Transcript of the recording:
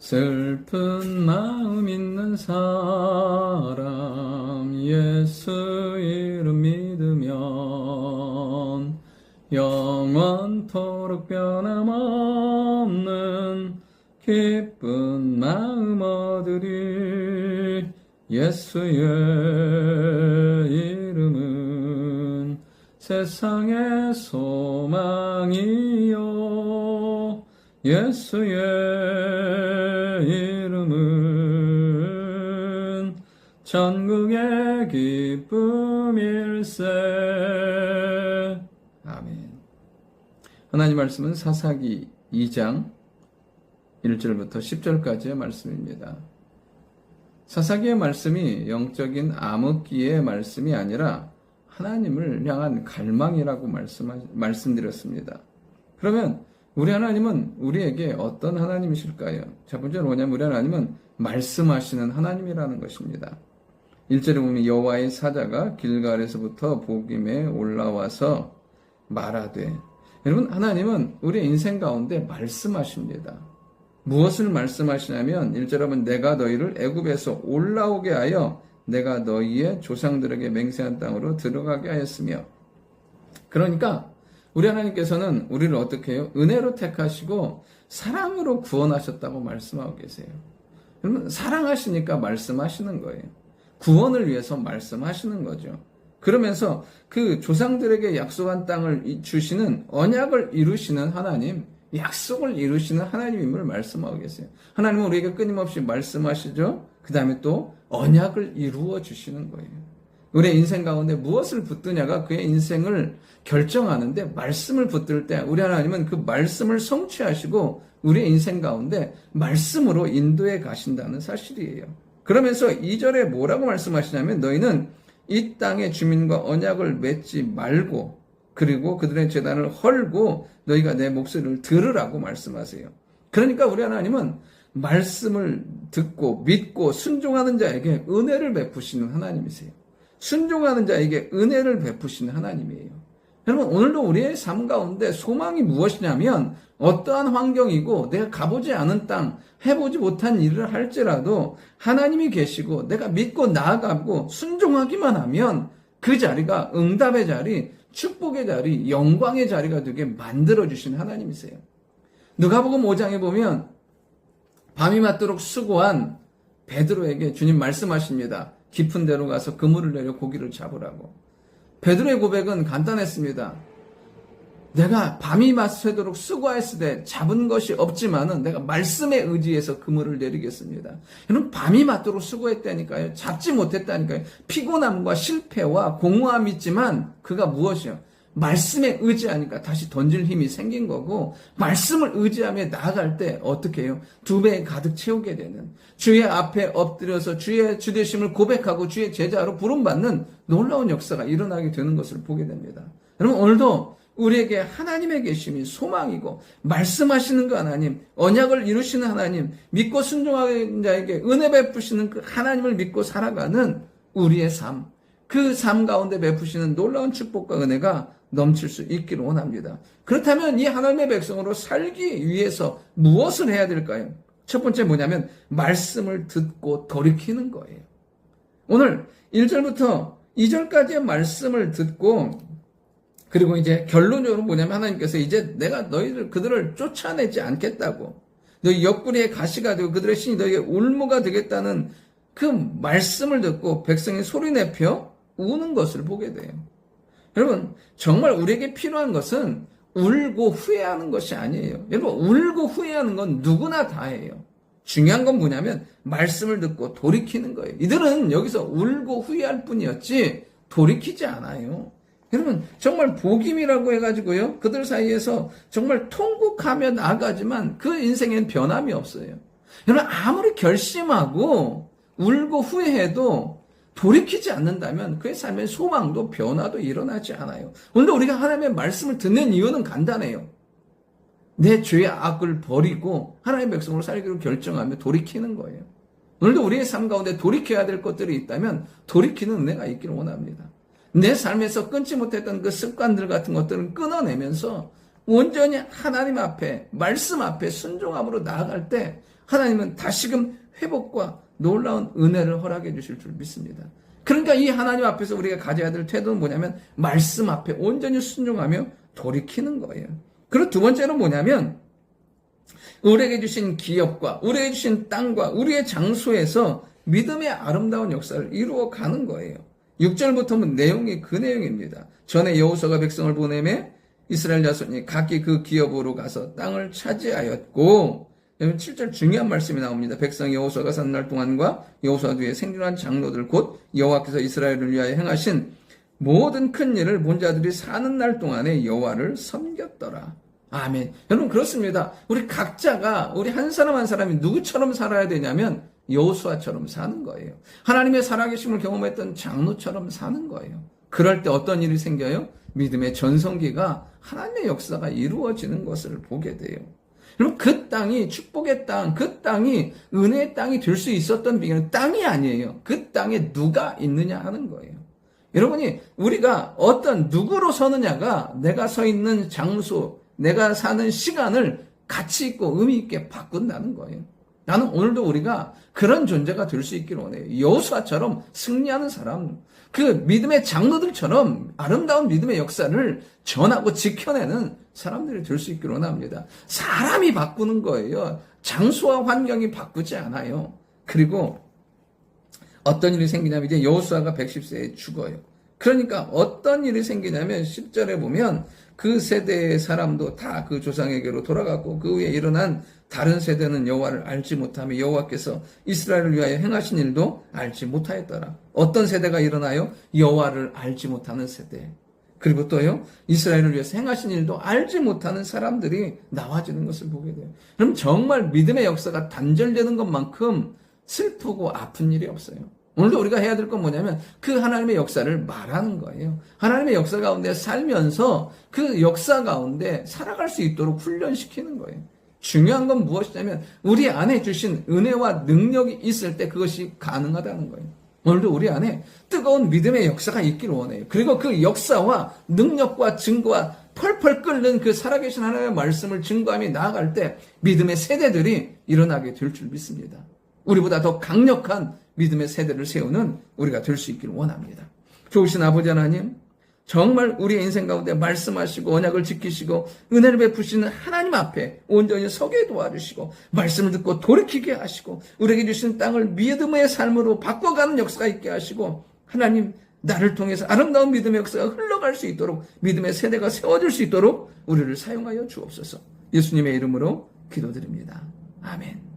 슬픈 마음 있는 사람 예수 이름 믿으면 영원토록 변함없는 기쁜 마음 얻으리. 예수의 이름은 세상의 소망이요 예수의 이름은 천국의 기쁨일세. 아멘. 하나님 말씀은 사사기 2장 1절부터 10절까지의 말씀입니다. 사사기의 말씀이 영적인 암흑기의 말씀이 아니라 하나님을 향한 갈망이라고 말씀드렸습니다. 그러면 우리 하나님은 우리에게 어떤 하나님이실까요? 첫 번째로 뭐냐면 우리 하나님은 말씀하시는 하나님이라는 것입니다. 1절에 보면 여호와의 사자가 길갈에서부터 보김에 올라와서 말하되. 여러분, 하나님은 우리의 인생 가운데 말씀하십니다. 무엇을 말씀하시냐면 1절에 보면 내가 너희를 애굽에서 올라오게 하여 내가 너희의 조상들에게 맹세한 땅으로 들어가게 하였으며. 그러니까 우리 하나님께서는 우리를 어떻게 해요? 은혜로 택하시고 사랑으로 구원하셨다고 말씀하고 계세요. 여러분, 사랑하시니까 말씀하시는 거예요. 구원을 위해서 말씀하시는 거죠. 그러면서 그 조상들에게 약속한 땅을 주시는 언약을 이루시는 하나님, 약속을 이루시는 하나님임을 말씀하고 계세요. 하나님은 우리에게 끊임없이 말씀하시죠. 그 다음에 또 언약을 이루어 주시는 거예요. 우리의 인생 가운데 무엇을 붙드냐가 그의 인생을 결정하는데, 말씀을 붙들 때 우리 하나님은 그 말씀을 성취하시고 우리의 인생 가운데 말씀으로 인도해 가신다는 사실이에요. 그러면서 2절에 뭐라고 말씀하시냐면 너희는 이 땅의 주민과 언약을 맺지 말고 그리고 그들의 제단을 헐고 너희가 내 목소리를 들으라고 말씀하세요. 그러니까 우리 하나님은 말씀을 듣고 믿고 순종하는 자에게 은혜를 베푸시는 하나님이세요. 순종하는 자에게 은혜를 베푸시는 하나님이에요. 여러분, 오늘도 우리의 삶 가운데 소망이 무엇이냐면 어떠한 환경이고 내가 가보지 않은 땅, 해보지 못한 일을 할지라도 하나님이 계시고 내가 믿고 나아가고 순종하기만 하면 그 자리가 응답의 자리, 축복의 자리, 영광의 자리가 되게 만들어주신 하나님이세요. 누가복음 5장에 보면 밤이 맞도록 수고한 베드로에게 주님 말씀하십니다. 깊은 데로 가서 그물을 내려 고기를 잡으라고. 베드로의 고백은 간단했습니다. 내가 밤이 맞새도록 수고했을 때 잡은 것이 없지만은 내가 말씀에 의지해서 그물을 내리겠습니다. 여러분, 밤이 맞도록 수고했다니까요. 잡지 못했다니까요. 피곤함과 실패와 공허함이 있지만 그가 무엇이요? 말씀에 의지하니까 다시 던질 힘이 생긴 거고, 말씀을 의지하며 나아갈 때 어떻게 해요? 2배 가득 채우게 되는, 주의 앞에 엎드려서 주의 주되심을 고백하고 주의 제자로 부름받는 놀라운 역사가 일어나게 되는 것을 보게 됩니다. 여러분, 오늘도 우리에게 하나님의 계심이 소망이고 말씀하시는 그 하나님, 언약을 이루시는 하나님, 믿고 순종하는 자에게 은혜 베푸시는 그 하나님을 믿고 살아가는 우리의 삶, 그 삶 가운데 베푸시는 놀라운 축복과 은혜가 넘칠 수 있기를 원합니다. 그렇다면 이 하나님의 백성으로 살기 위해서 무엇을 해야 될까요? 첫 번째 뭐냐면 말씀을 듣고 돌이키는 거예요. 오늘 1절부터 2절까지의 말씀을 듣고, 그리고 이제 결론적으로 뭐냐면 하나님께서 이제 내가 그들을 쫓아내지 않겠다고, 너희 옆구리에 가시가 되고 그들의 신이 너희의 울무가 되겠다는 그 말씀을 듣고 백성이 소리내며 우는 것을 보게 돼요. 여러분, 정말 우리에게 필요한 것은 울고 후회하는 것이 아니에요. 여러분, 울고 후회하는 건 누구나 다 해요. 중요한 건 뭐냐면 말씀을 듣고 돌이키는 거예요. 이들은 여기서 울고 후회할 뿐이었지 돌이키지 않아요. 여러분, 정말 복임이라고 해가지고요, 그들 사이에서 정말 통곡하며 나아가지만 그 인생엔 변함이 없어요. 여러분, 아무리 결심하고 울고 후회해도 돌이키지 않는다면 그의 삶의 소망도 변화도 일어나지 않아요. 오늘도 우리가 하나님의 말씀을 듣는 이유는 간단해요. 내 죄의 악을 버리고 하나님의 백성으로 살기로 결정하며 돌이키는 거예요. 오늘도 우리의 삶 가운데 돌이켜야 될 것들이 있다면 돌이키는 은혜가 있기를 원합니다. 내 삶에서 끊지 못했던 그 습관들 같은 것들을 끊어내면서 온전히 하나님 앞에, 말씀 앞에 순종함으로 나아갈 때 하나님은 다시금 회복과 놀라운 은혜를 허락해 주실 줄 믿습니다. 그러니까 이 하나님 앞에서 우리가 가져야 될 태도는 뭐냐면 말씀 앞에 온전히 순종하며 돌이키는 거예요. 그리고 두 번째는 뭐냐면 우리에게 주신 기업과 우리에게 주신 땅과 우리의 장소에서 믿음의 아름다운 역사를 이루어 가는 거예요. 6절부터 내용이 그 내용입니다. 전에 여호수아가 백성을 보내매 이스라엘 자손이 각기 그 기업으로 가서 땅을 차지하였고, 7절 중요한 말씀이 나옵니다. 백성이 여호수아가 사는 날 동안과 여호수아 뒤에 생존한 장로들 곧 여호와께서 이스라엘을 위하여 행하신 모든 큰 일을 본 자들이 사는 날 동안에 여호와를 섬겼더라. 아멘. 여러분 그렇습니다. 우리 각자가 우리 한 사람 한 사람이 누구처럼 살아야 되냐면 여호수아처럼 사는 거예요. 하나님의 살아계심을 경험했던 장로처럼 사는 거예요. 그럴 때 어떤 일이 생겨요? 믿음의 전성기가 하나님의 역사가 이루어지는 것을 보게 돼요. 여러분 그 땅이 축복의 땅, 그 땅이 은혜의 땅이 될 수 있었던 비결은 땅이 아니에요. 그 땅에 누가 있느냐 하는 거예요. 여러분이 우리가 어떤 누구로 서느냐가 내가 서 있는 장소, 내가 사는 시간을 가치 있고 의미 있게 바꾼다는 거예요. 나는 오늘도 우리가 그런 존재가 될 수 있기를 원해요. 여호수아처럼 승리하는 사람, 그 믿음의 장로들처럼 아름다운 믿음의 역사를 전하고 지켜내는 사람들이 될 수 있기를 원합니다. 사람이 바꾸는 거예요. 장소와 환경이 바꾸지 않아요. 그리고 어떤 일이 생기냐면 이제 여호수아가 110세에 죽어요. 그러니까 어떤 일이 생기냐면 10절에 보면 그 세대의 사람도 다 그 조상에게로 돌아갔고 그 후에 일어난 다른 세대는 여호와를 알지 못하며 여호와께서 이스라엘을 위하여 행하신 일도 알지 못하였더라. 어떤 세대가 일어나요? 여호와를 알지 못하는 세대. 그리고 또요, 이스라엘을 위해서 행하신 일도 알지 못하는 사람들이 나와지는 것을 보게 돼요. 그럼 정말 믿음의 역사가 단절되는 것만큼 슬프고 아픈 일이 없어요. 오늘도 우리가 해야 될 건 뭐냐면 그 하나님의 역사를 말하는 거예요. 하나님의 역사 가운데 살면서 그 역사 가운데 살아갈 수 있도록 훈련시키는 거예요. 중요한 건 무엇이냐면 우리 안에 주신 은혜와 능력이 있을 때 그것이 가능하다는 거예요. 오늘도 우리 안에 뜨거운 믿음의 역사가 있기를 원해요. 그리고 그 역사와 능력과 증거와 펄펄 끓는 그 살아계신 하나님의 말씀을 증거하며 나아갈 때 믿음의 세대들이 일어나게 될 줄 믿습니다. 우리보다 더 강력한 믿음의 세대를 세우는 우리가 될 수 있기를 원합니다. 좋으신 아버지 하나님, 정말 우리의 인생 가운데 말씀하시고 언약을 지키시고 은혜를 베푸시는 하나님 앞에 온전히 서게 도와주시고 말씀을 듣고 돌이키게 하시고 우리에게 주신 땅을 믿음의 삶으로 바꿔가는 역사가 있게 하시고 하나님 나를 통해서 아름다운 믿음의 역사가 흘러갈 수 있도록 믿음의 세대가 세워질 수 있도록 우리를 사용하여 주옵소서. 예수님의 이름으로 기도드립니다. 아멘.